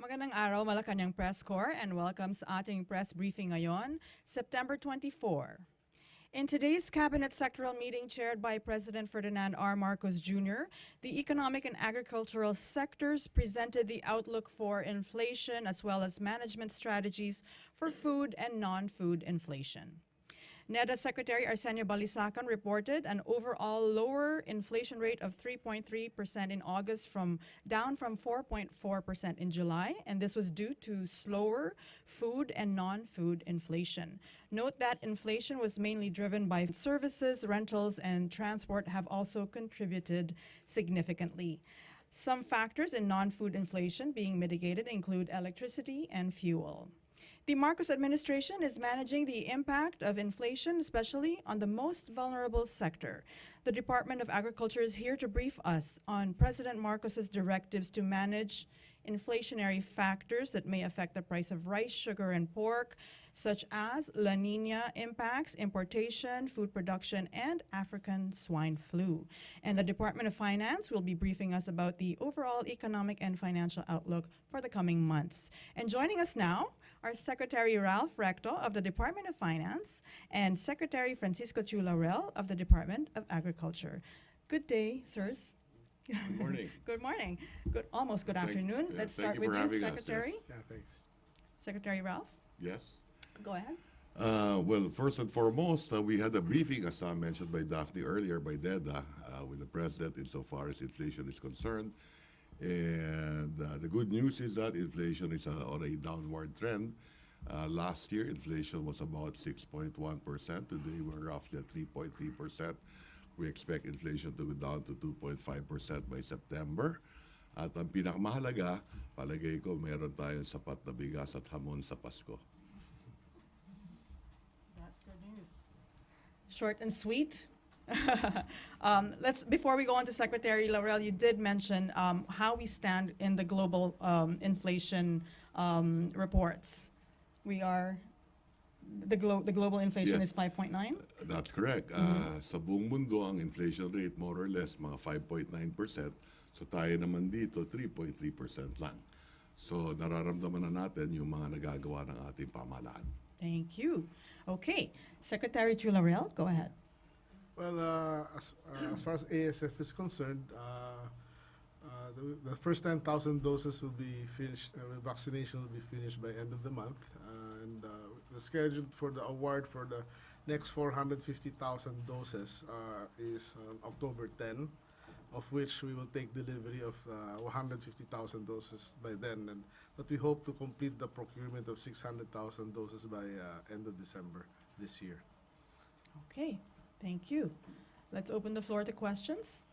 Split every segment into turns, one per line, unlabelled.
Magandang araw, Malacañang Press Corps, and welcome sa ating press briefing ngayon, September 24. In today's cabinet sectoral meeting chaired by President Ferdinand R. Marcos Jr., the economic and agricultural sectors presented the outlook for inflation as well as management strategies for food and non-food inflation. NEDA Secretary Sentro Balita reported an overall lower inflation rate of 3.3% in August, down from 4.4% in July, and this was due to slower food and non-food inflation. Note that inflation was mainly driven by services, rentals, and transport have also contributed significantly. Some factors in non-food inflation being mitigated include electricity and fuel. The Marcos administration is managing the impact of inflation, especially on the most vulnerable sector. The Department of Agriculture is here to brief us on President Marcos's directives to manage inflationary factors that may affect the price of rice, sugar, and pork, such as La Nina impacts, importation, food production, and African swine flu. And the Department of Finance will be briefing us about the overall economic and financial outlook for the coming months. And joining us now are Secretary Ralph Recto of the Department of Finance and Secretary Francisco Chu Laurel of the Department of Agriculture. Good day, sirs.
Good morning.
Good morning. Almost good afternoon. Let's start with you, Secretary.
Us, yes.
Yeah, thanks.
Secretary Ralph,
Yes.
go ahead.
Well, first and foremost, we had a briefing, as mentioned by Daphne earlier, by DEDA, with the President insofar as inflation is concerned. And the good news is that inflation is on a downward trend. Last year, inflation was about 6.1%. Today, we're roughly at 3.3%. We expect inflation to go down to 2.5% by September. At ang pinakamahalaga, palagay ko, meron tayong sapat na bigas at hamon sa Pasko.
That's good news. Short and sweet. Before we go on to Secretary Laurel, you did mention how we stand in the global inflation reports. The global inflation
Yes.
is 5.9.
That's correct. Sa buong mundo, ang inflation rate more or less mga 5.9%. So tayo naman dito, 3.3% lang. So nararamdaman na natin yung mga nagagawa ng ating pamahalaan.
Thank you. Okay, Secretary Chu Laurel, go ahead.
Well, as far as ASF is concerned, the first 10,000 doses will be finished, vaccination will be finished by end of the month. And the schedule for the award for the next 450,000 doses is on October 10, of which we will take delivery of 150,000 doses by then. But we hope to complete the procurement of 600,000 doses by end of December this year.
Okay, thank you. Let's open the floor to questions.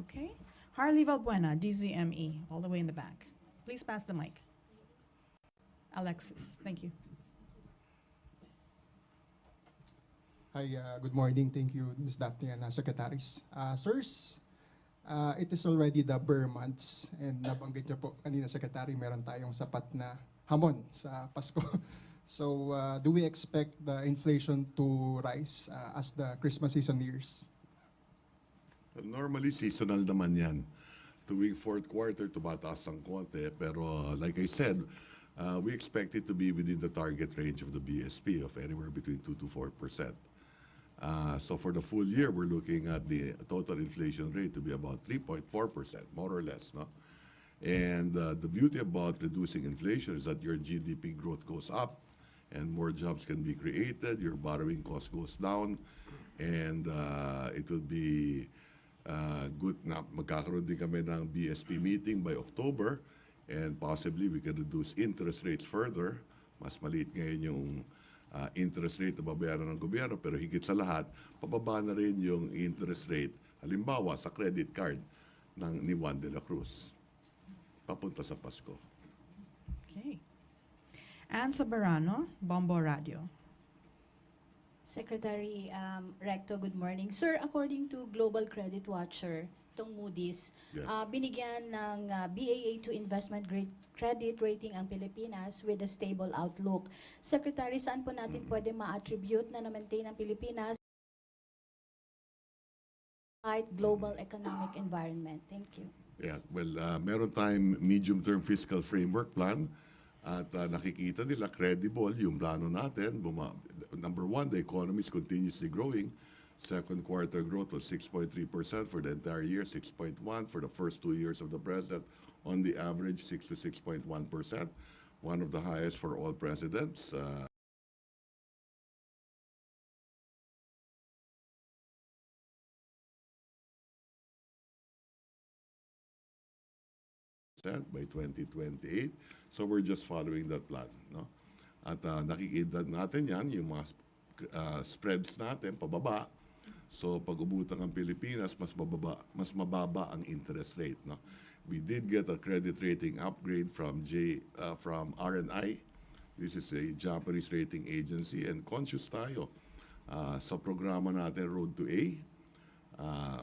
Okay, Harley Valbuena, DZME, all the way in the back. Please pass the mic. Alexis, thank you.
Hi, good morning. Thank you, Ms. Daphne and secretaries. Sirs, it is already the Burr months and nabanggit niyo po kanina, Secretary, meron tayong sapat na hamon sa Pasko. So, do we expect the inflation to rise as the Christmas season nears?
Normally, seasonal naman yan. Tuwing fourth quarter, tumataas ng konti. Pero like I said, we expect it to be within the target range of the BSP of anywhere between 2 to 4%. So for the full year, we're looking at the total inflation rate to be about 3.4%, more or less. No? And the beauty about reducing inflation is that your GDP growth goes up and more jobs can be created, your borrowing cost goes down, and it will be good na magkakaroon din kami ng BSP meeting by October, and possibly we can reduce interest rates further. Mas maliit ngayon yung interest rate na babayaran ng gobyerno, pero higit sa lahat, pababa na rin yung interest rate, halimbawa sa credit card ni Juan de la Cruz, papunta sa Pasko.
Okay. Ann Soberano, Bombo Radio.
Secretary Recto, good morning. Sir, according to Global Credit Watcher, itong Moody's,
Yes.
binigyan ng Baa2 investment grade credit rating ang Pilipinas with a stable outlook. Secretary, saan po natin pwede ma-attribute na na-maintain ang Pilipinas global economic environment? Thank you.
Yeah, well, meron tayong medium-term fiscal framework plan at nakikita nila credible yung plano natin. Number one, the economy is continuously growing. Second quarter growth was 6.3% for the entire year, 6.1% for the first 2 years of the president. On the average, 6 to 6.1%, one of the highest for all presidents. By 2028. So we're just following that plan. No? At nakikita natin yan, yung mga spreads natin pababa. So pag umutang ang Pilipinas, mas mababa ang interest rate. No? We did get a credit rating upgrade from R&I. This is a Japanese rating agency, and conscious tayo sa programa natin Road to A.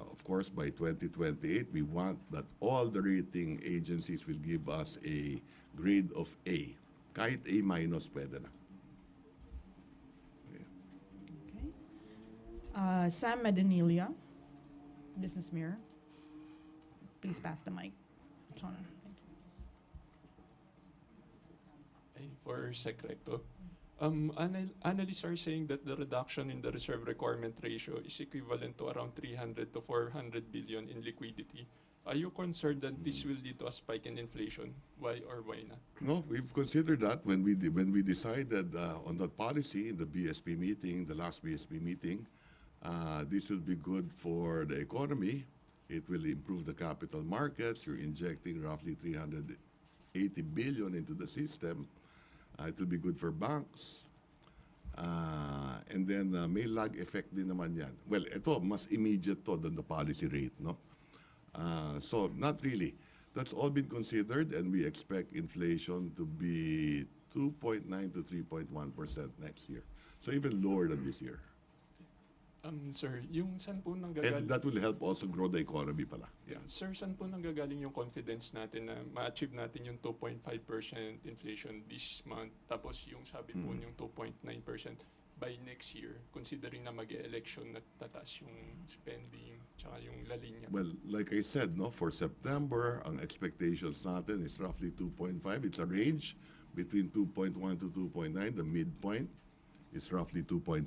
Of course, by 2028, we want that all the rating agencies will give us a grade of A. Kahit A minus, pwede na.
Okay. Sam Medinilla, Business Mirror. Please pass the mic. Chona. Thank you.
For Sec Recto. Analysts are saying that the reduction in the reserve requirement ratio is equivalent to around 300 to 400 billion in liquidity. Are you concerned that this will lead to a spike in inflation? Why or why not?
No, we've considered that when we decided on that policy in the BSP meeting, the last BSP meeting. This will be good for the economy. It will improve the capital markets. You're injecting roughly 380 billion into the system. It will be good for banks. And then may lag effect din naman yan. Well, ito, mas immediate to than the policy rate, no? So, not really. That's all been considered, and we expect inflation to be 2.9 to 3.1% next year. So, even lower than this year.
Sir, yung saan po
And
nanggagaling?
that will help also grow the economy pala. Yeah.
Sir, saan po nanggagaling yung confidence natin na ma-achieve natin yung 2.5% inflation this month, tapos yung sabi po yung 2.9% by next year, considering na mag-e-election at tataas yung spending tsaka yung La Línea?
Well, like I said, no, for September, ang expectations natin is roughly 2.5. It's a range between 2.1 to 2.9. The midpoint is roughly 2.5.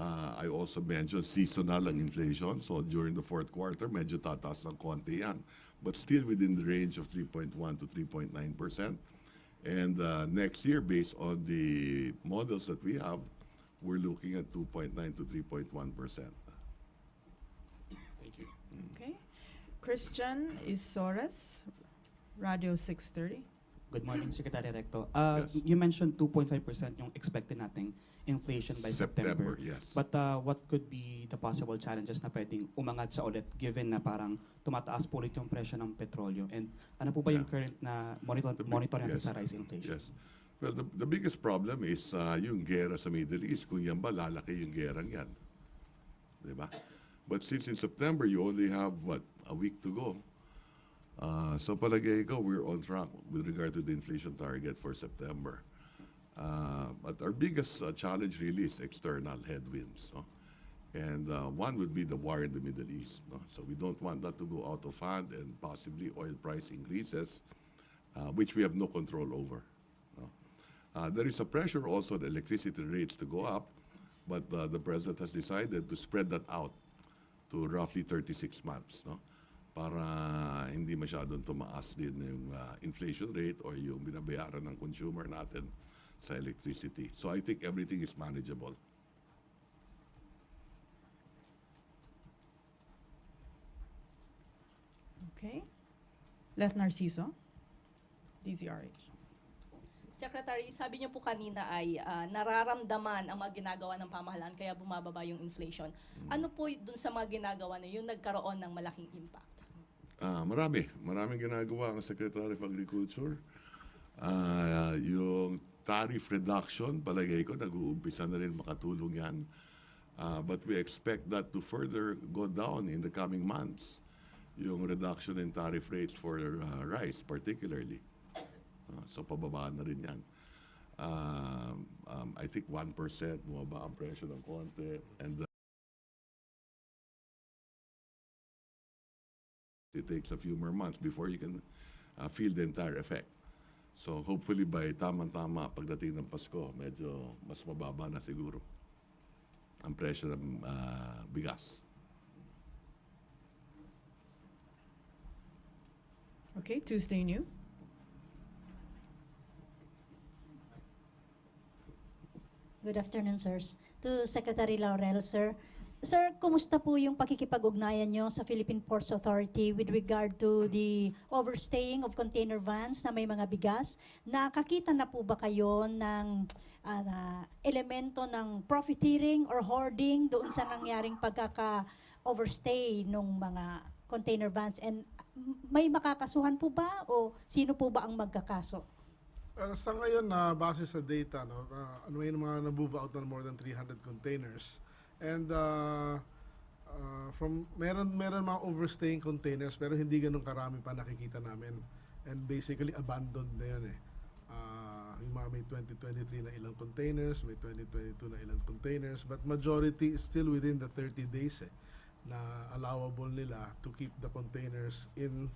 I also mentioned seasonal ang inflation. So during the fourth quarter, medyo tataas ng konti yan. But still within the range of 3.1 to 3.9%. And next year, based on the models that we have, we're looking at 2.9 to 3.1%.
Thank you.
Okay. Christian Isores, Radio 630.
Good morning, Secretary Recto.
Yes.
You mentioned 2.5% yung expected nating inflation by September.
Yes.
But what could be the possible challenges na pwedeng umangat sa ulit given na parang tumataas po ulit yung presyo ng petrolyo? And ano po ba yung current na monitor natin
Yes.
sa rise inflation?
Yes. Well, the biggest problem is yung gera sa Middle East. Kung yan ba, lalaki yung gerang yan. Diba? But since in September, you only have, a week to go. So palagay ko, we're on track with regard to the inflation target for September. But our biggest challenge really is external headwinds. No? And one would be the war in the Middle East. No? So we don't want that to go out of hand and possibly oil price increases, which we have no control over. No? There is a pressure also the electricity rates to go up, but the president has decided to spread that out to roughly 36 months. No? Para hindi masyadong tumaas din yung inflation rate or yung binabayaran ng consumer natin sa electricity. So I think everything is manageable.
Okay. Leth Narciso, DZRH.
Secretary, sabi niyo po kanina ay nararamdaman ang mga ginagawa ng pamahalaan kaya bumababa yung inflation. Ano po dun sa mga ginagawa na yung nagkaroon ng malaking impact?
Maraming ginagawa ang Secretary of Agriculture. Yung tariff reduction, palagay ko, nag-uumpisa na rin makatulong yan. But we expect that to further go down in the coming months. Yung reduction in tariff rates for rice particularly. So pababa na rin yan. I think 1% bumaba ang presyo ng konti. And it takes a few more months before you can feel the entire effect. So hopefully by tamang-tama pagdating ng Pasko, medyo mas mababa na siguro ang presyo ng bigas.
Okay, Tuesday New.
Good afternoon, sirs. To Secretary Laurel, sir. Sir, kumusta po yung pakikipag-ugnayan nyo sa Philippine Ports Authority with regard to the overstaying of container vans na may mga bigas? Nakakita na po ba kayo ng elemento ng profiteering or hoarding doon sa nangyaring pagkaka-overstay ng mga container vans? And may makakasuhan po ba o sino po ba ang magkakaso?
Sa ngayon, base sa data, may mga na-move out na more than 300 containers. And meron mga overstaying containers pero hindi ganun karami pa nakikita namin. And basically abandoned na yun eh. Yung mga may 2023 na ilang containers, may 2022 na ilang containers, but majority is still within the 30 days na allowable nila to keep the containers in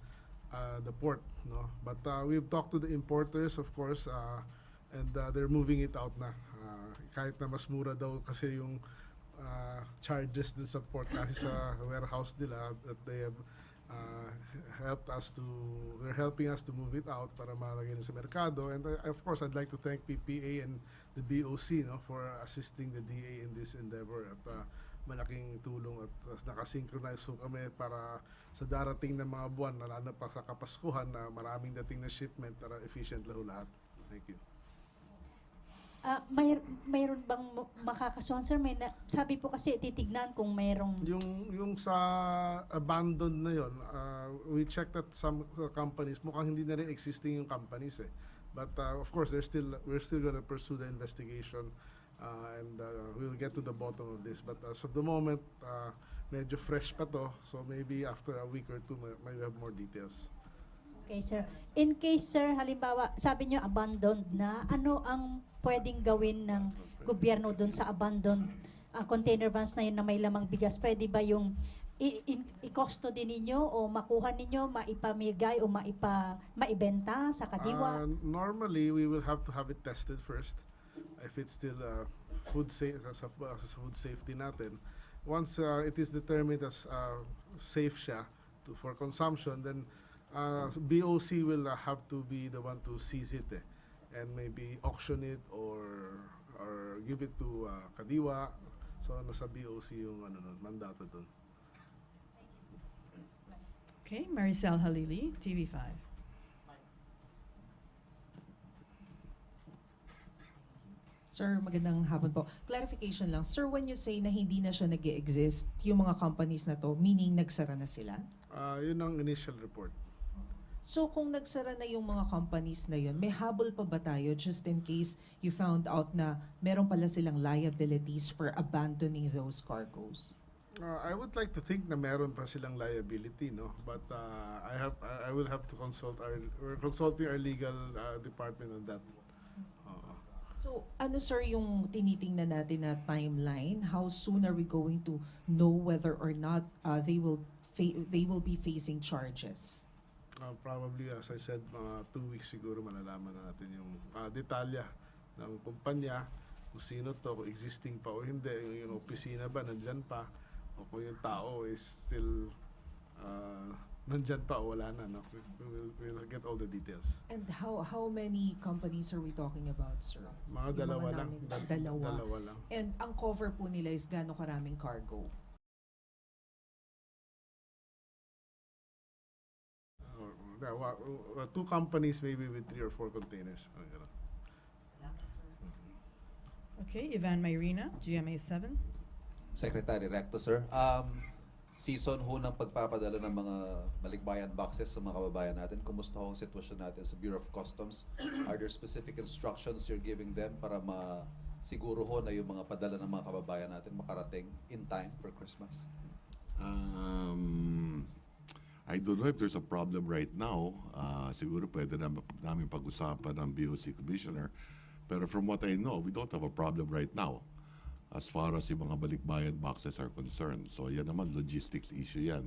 the port, no? But we've talked to the importers, of course, and they're moving it out na. Kahit na mas mura daw kasi yung charges dun sa port kasi sa warehouse nila, that they have they're helping us to move it out para malagay sa merkado. And of course, I'd like to thank PPA and the BOC, no, for assisting the DA in this endeavor. At malaking tulong at nakasynchronize so kami para sa darating na mga buwan, lalo pa sa Kapaskuhan, na maraming dating na shipment para efficient lahat. Thank you.
Mayroon bang makakasuhan, sir? Sabi po kasi titignan kung mayroong...
Yung sa abandoned na yon, we checked that some companies, mukhang hindi na rin existing yung companies eh. But of course, we're still gonna pursue the investigation and we'll get to the bottom of this. But as of the moment, medyo fresh pa to, so maybe after a week or two, may have more details.
Okay, sir. In case, sir, halimbawa, sabi niyo abandoned na, ano ang pwedeng gawin ng gobyerno doon sa abandoned container vans na yun na may lamang bigas? Pwede ba yung i-custody ninyo o makuha ninyo, maipamigay o maibenta sa kadiwa?
Normally, we will have to have it tested first if it's still food safety natin. Once it is determined as safe siya for consumption, then BOC will have to be the one to seize it and maybe auction it or give it to Kadiwa. So nasa BOC yung mandato dun.
Okay, Maricel Halili, TV5.
Sir, magandang hapon po. Clarification lang. Sir, when you say na hindi na siya nag-exist, yung mga companies na to, meaning nagsara na sila?
Yun ang initial report.
So kung nagsara na yung mga companies na yun, may habol pa ba tayo just in case you found out na meron pala silang liabilities for abandoning those cargoes?
I would like to think na meron pa silang liability, no? But I will have to we're consulting our legal department on that.
So ano sir yung tinitingnan natin na timeline? How soon are we going to know whether or not they will be facing charges?
Probably, as I said, 2 weeks siguro malalaman na natin yung detalya ng kumpanya, kung sino to, kung existing pa o hindi, yung opisina ba, nandyan pa, o kung yung tao is still nandyan pa o wala na. No? We'll get all the details.
And how many companies are we talking about, sir?
Mga
Yung
dalawa lang.
Dalawa
lang.
And ang cover po nila is gaano karaming cargo?
Two companies maybe with 3 or 4 containers.
Okay, Ivan Mayrina, GMA7.
Secretary Recto, sir. Season ho ng pagpapadala ng mga balikbayan boxes sa mga kababayan natin. Kumusta ho ang sitwasyon natin sa Bureau of Customs? Are there specific instructions you're giving them para masiguro ho na yung mga padala ng mga kababayan natin makarating in time for Christmas?
I don't know if there's a problem right now. Siguro pwede namin pag-usapan ng BOC Commissioner. Pero from what I know, we don't have a problem right now as far as yung mga balikbayan boxes are concerned. So yan naman, logistics issue yan.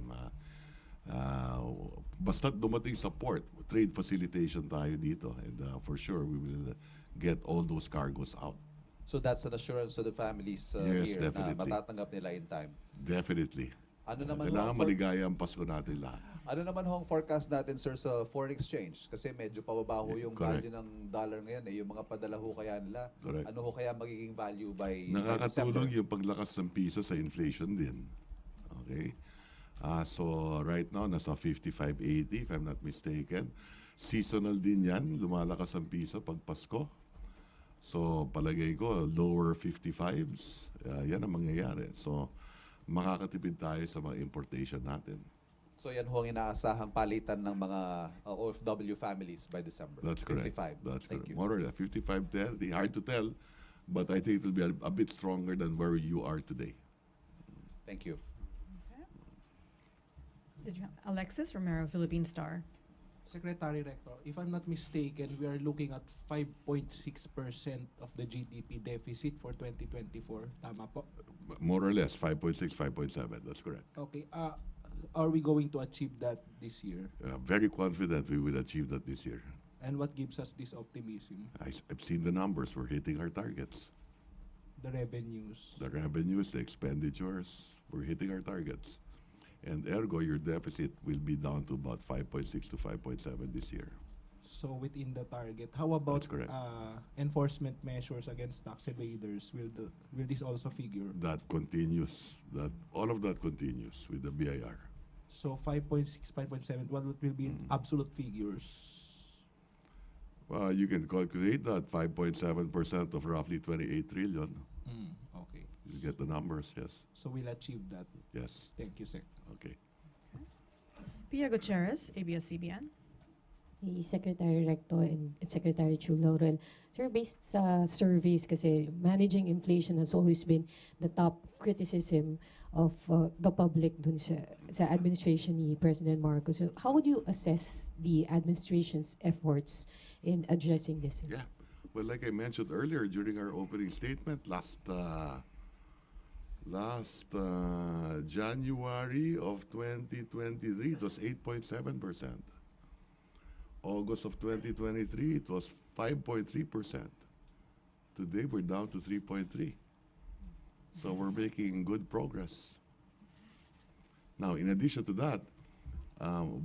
Basta dumating sa port, trade facilitation tayo dito. And for sure, we will get all those cargoes out.
So that's an assurance to the families
Yes,
here
definitely.
na matatanggap nila in time.
Definitely.
Ano naman
Kailangan
ho ang
maligaya ang Pasko natin lahat.
ano naman ho ang forecast natin, sir, sa foreign exchange? Kasi medyo pababa ho yung
Correct.
value ng dollar ngayon. Yung mga padala ho kaya nila.
Correct.
Ano ho kaya magiging value by
Nakakatulong
December?
yung paglakas ng piso sa inflation din. Okay? So right now, nasa 55.80 if I'm not mistaken. Seasonal din yan. Lumalakas ang piso pag Pasko. So palagay ko, lower 55s. Yan ang mangyayari. So makakatipid tayo sa mga importation natin.
So yan ho ang inaasahang palitan ng mga OFW families by December.
That's correct.
55.
That's
Thank
correct.
you.
More or less, 55.30. Hard to tell, but I think it will be a bit stronger than where you are today.
Thank you.
Did you Alexis Romero, Philippine Star.
Secretary Rector, if I'm not mistaken, we are looking at 5.6% of the GDP deficit for 2024. Tama po?
More or less, 5.6, 5.7. That's correct.
Okay. Are we going to achieve that this year?
Very confident we will achieve that this year.
And what gives us this optimism?
I've seen the numbers. We're hitting our targets.
The revenues.
The revenues, the expenditures, we're hitting our targets. And ergo, your deficit will be down to about 5.6 to 5.7 this year.
So within the target, how about
That's correct.
enforcement measures against tax evaders? Will this also figure?
That continues. All of that continues with the BIR.
So 5.6, 5.7, what will be absolute figures?
Well, you can calculate that 5.7% of roughly 28 trillion.
Okay.
You get the numbers, yes.
So we'll achieve that.
Yes.
Thank you, Sec.
Okay.
Pia Gutierrez, ABS-CBN.
Hey, Secretary Recto and Secretary Chu Laurel. Sir, based sa surveys kasi managing inflation has always been the top criticism of the public dun sa administration ni President Marcos. So how would you assess the administration's efforts in addressing this?
Yeah. Well, like I mentioned earlier during our opening statement, last January of 2023, it was 8.7%. August of 2023, it was 5.3%. Today, we're down to 3.3%. So we're making good progress. Now, in addition to that,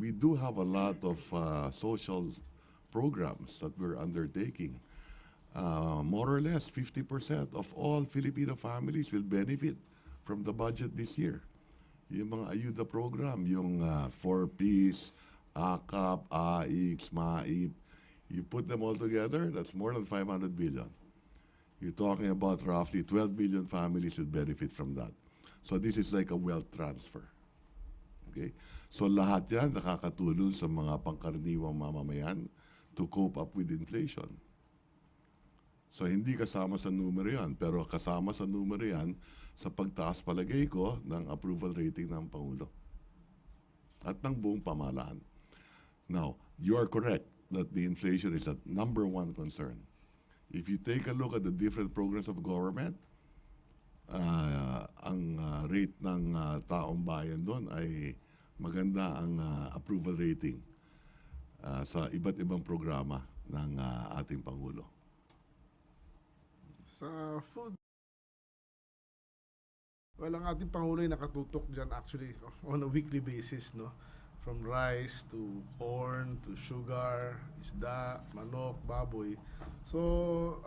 we do have a lot of social programs that we're undertaking. More or less 50% of all Filipino families will benefit from the budget this year. Yung mga ayuda program, yung 4Ps, AKAP, AIX, MAIP, you put them all together, that's more than 500 billion. You're talking about roughly 12 million families will benefit from that. So this is like a wealth transfer. Okay? So lahat yan nakakatulong sa mga pangkaraniwang mamamayan to cope up with inflation. So hindi kasama sa numero yan, pero kasama sa numero yan sa pagtaas palagay ko ng approval rating ng Pangulo at ng buong pamahalaan. Now, you are correct that the inflation is the number one concern. If you take a look at the different programs of government, ang rate ng taong bayan doon ay maganda ang approval rating sa iba't ibang programa ng ating Pangulo.
Sa food, well, ang ating Pangulo ay nakatutok dyan actually on a weekly basis, no? From rice to corn to sugar, isda, manok, baboy. So,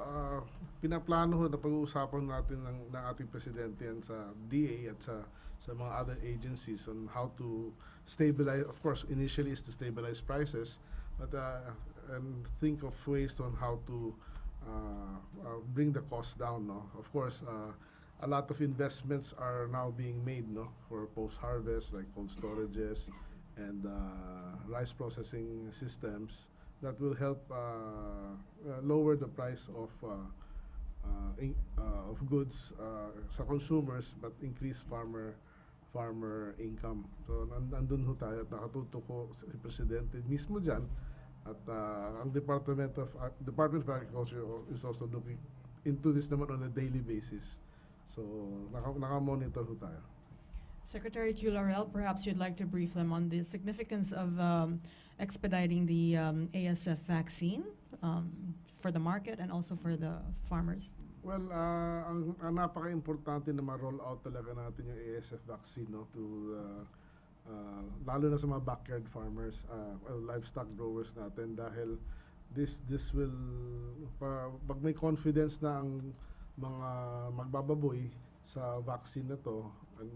pinaplano ho na pag-uusapan natin ng ating presidente yan sa DA at sa mga other agencies on how to stabilize. Of course, initially is to stabilize prices, but and think of ways on how to bring the cost down. No, of course, a lot of investments are now being made, no, for post-harvest like cold storages and rice processing systems that will help lower the price of goods sa consumers but increase farmer income. So nandun ho tayo at nakatutok ko si Presidente mismo dyan at ang Department of Agriculture is also looking into this naman on a daily basis. So naka-monitor ho tayo.
Secretary Laurel, perhaps you'd like to brief them on the significance of expediting the ASF vaccine for the market and also for the farmers.
Well, ang napaka-importante na ma-roll out talaga natin yung ASF vaccine, no, to lalo na sa mga backyard farmers, livestock growers natin, dahil this will pag may confidence na ang mga magbababoy sa vaccine na to, and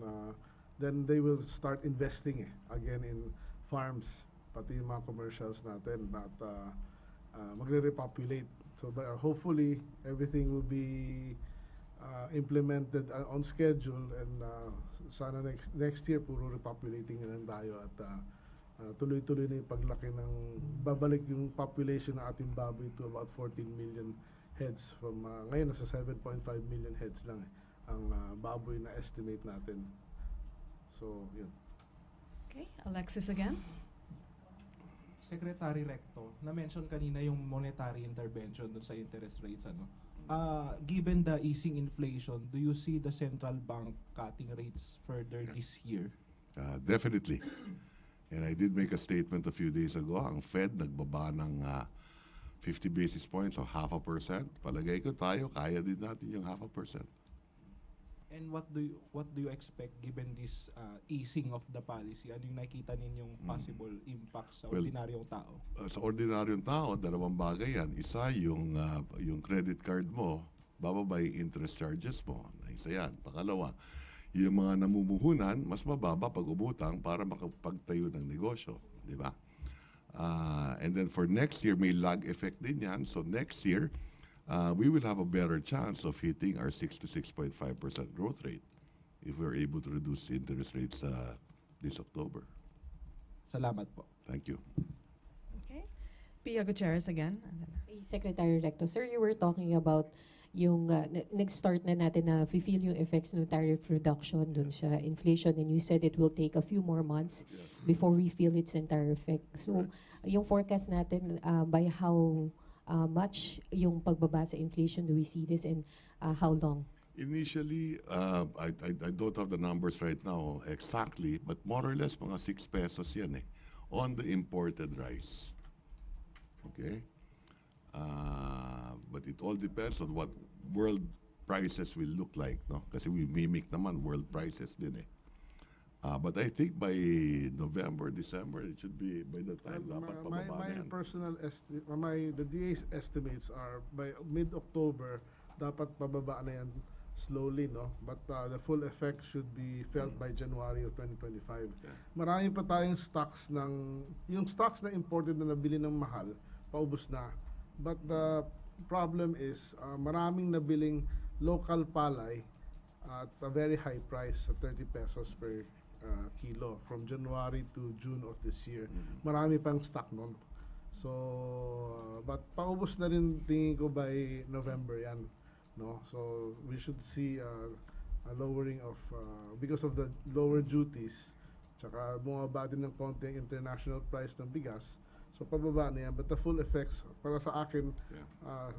then they will start investing again in farms, pati yung mga commercials natin, at magre-repopulate. So hopefully everything will be implemented on schedule, and sana next year puro repopulating na lang tayo, at tuloy-tuloy na yung paglaki ng babalik yung population ng ating baboy to about 14 million heads from ngayon nasa 7.5 million heads lang ang baboy na estimate natin. So, yun.
Okay, Alexis again.
Secretary Recto, na-mention kanina yung monetary intervention dun sa interest rates. Given the easing inflation, do you see the central bank cutting rates further this year?
Definitely. And I did make a statement a few days ago. Ang Fed nagbaba ng 50 basis points o 0.5%. Palagay ko tayo, kaya din natin yung 0.5%.
And what do you expect given this easing of the policy? Ano yung nakita ninyong possible impact sa ordinaryong tao?
Sa ordinaryong tao, dalawang bagay yan. Isa, yung credit card mo, bababa yung interest charges mo. Isa yan. Pakalawa, yung mga namumuhunan, mas mababa pag umutang para makapagtayo ng negosyo. Di ba? And then for next year, may lag effect din yan. So next year, we will have a better chance of hitting our 6 to 6.5% growth rate if we're able to reduce interest rates this October.
Salamat po.
Thank you.
Okay. Pia Gutierrez again.
Secretary Recto, sir, you were talking about yung nag-start na natin na feel yung effects ng tariff reduction dun sa inflation, and you said it will take a few more months before we feel its entire effect. So, yung forecast natin, by how much yung pagbaba sa inflation do we see this, and how long?
Initially, I don't have the numbers right now exactly, but more or less mga 6 pesos yan on the imported rice. Okay? But it all depends on what world prices will look like, no? Kasi we mimic naman world prices din But I think by November, December, it should be by the time dapat pababa na
My
yan.
personal the DA's estimates are by mid-October dapat pababa na yan slowly, no? But the full effect should be felt by January of 2025.
Yeah.
Marami pa tayong stocks yung stocks na imported na nabili ng mahal, paubos na. But the problem is maraming nabiling local palay at a very high price, 30 pesos per kilo from January to June of this year. Marami pang stock nun. So, but paubos na rin tingin ko by November yan. No? So, we should see a lowering of, because of the lower duties, tsaka bumaba din ng konti ang international price ng bigas. So, pababa na yan. But the full effects, para sa akin,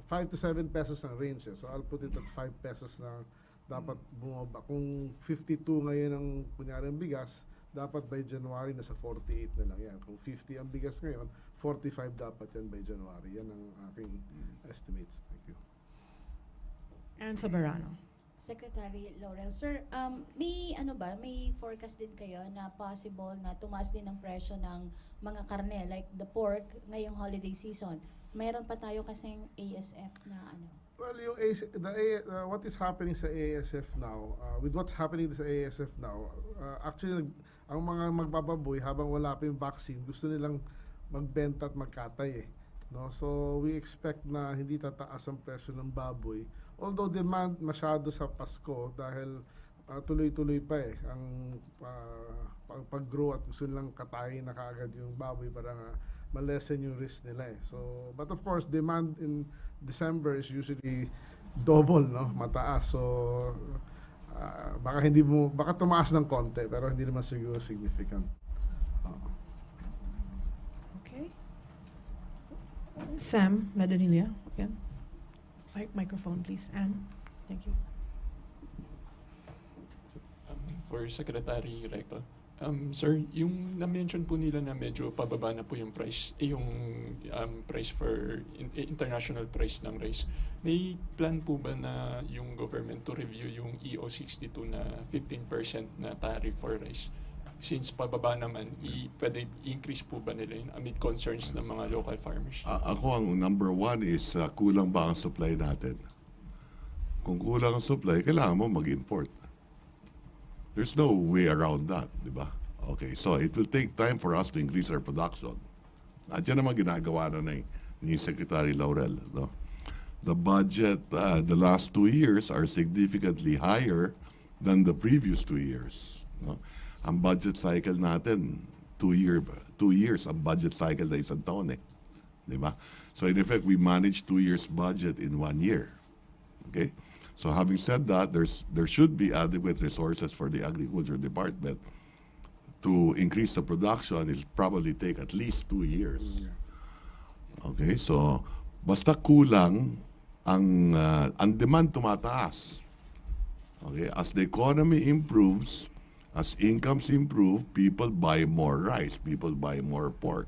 5 to 7 pesos ang range. So, I'll put it at 5 pesos na dapat bumaba. Kung 52 ngayon ang kunyari ang bigas, dapat by January nasa 48 na lang yan. Kung 50 ang bigas ngayon, 45 dapat yan by January. Yan ang aking estimates. Thank you.
And Soberano.
Secretary Laurel, sir, may forecast din kayo na possible na tumaas din ang presyo ng mga karne like the pork ngayong holiday season? Mayroon pa tayo kasing ASF na
Well, yung what is happening sa ASF now, with what's happening sa ASF now, actually, ang mga magbababoy habang wala pa yung vaccine, gusto nilang magbenta at magkatay no? So, we expect na hindi tataas ang presyo ng baboy. Although demand masyado sa Pasko dahil tuloy-tuloy pa ang pag-grow at gusto nilang katayin na kaagad yung baboy para nga malesen yung risk nila So, but of course, demand in December is usually double, no? Mataas. So, baka tumaas ng konti pero hindi naman siguro significant.
Okay. Sam Madanilia again. Microphone, please. Anne, thank you.
for Secretary Recto. Sir, yung na-mention po nila na medyo pababa na po yung price, price for international price ng rice. May plan po ba na yung government to review yung EO62 na 15% na tariff for rice? Since pababa naman, pwede increase po ba nila yun amid concerns ng mga local farmers?
Ako ang number one is kulang ba ang supply natin? Kung kulang ang supply, kailangan mo mag-import. There's no way around that, di ba? Okay, so it will take time for us to increase our production. At yan naman ginagawa na ni Secretary Laurel. No? The budget, the last 2 years are significantly higher than the previous 2 years. No? Ang budget cycle natin, 2 years ang budget cycle na isang taon eh. Di ba? So in effect, we managed 2 years budget in 1 year. Okay? So having said that, there should be adequate resources for the Agriculture Department to increase the production. It'll probably take at least 2 years. Okay, so basta kulang ang demand tumataas. Okay, as the economy improves, as incomes improve, people buy more rice, people buy more pork.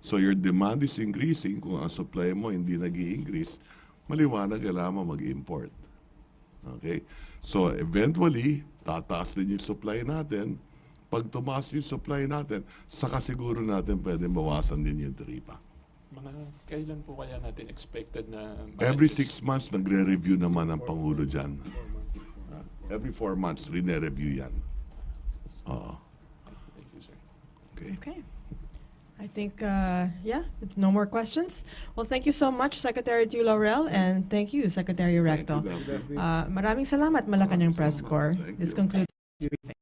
So your demand is increasing. Kung ang supply mo hindi nag-i-increase, maliwanag kailangan mo mag-import. Okay? So eventually, tataas din yung supply natin. Pag tumaas yung supply natin, saka siguro natin pwede bawasan din yung taripa.
Mga kailan po kaya natin expected na...
Every 6 months, nagre-review naman ang Pangulo dyan. Every 4 months, rine-review yan. Oo.
Thank you, sir.
Okay.
Okay. I think, no more questions. Well, thank you so much, Secretary Tu Laurel, and thank you, Secretary Recto.
Thank you, Daphne.
Maraming salamat, Malacañang Press Corps.
Thank
This
you.
concludes this briefing.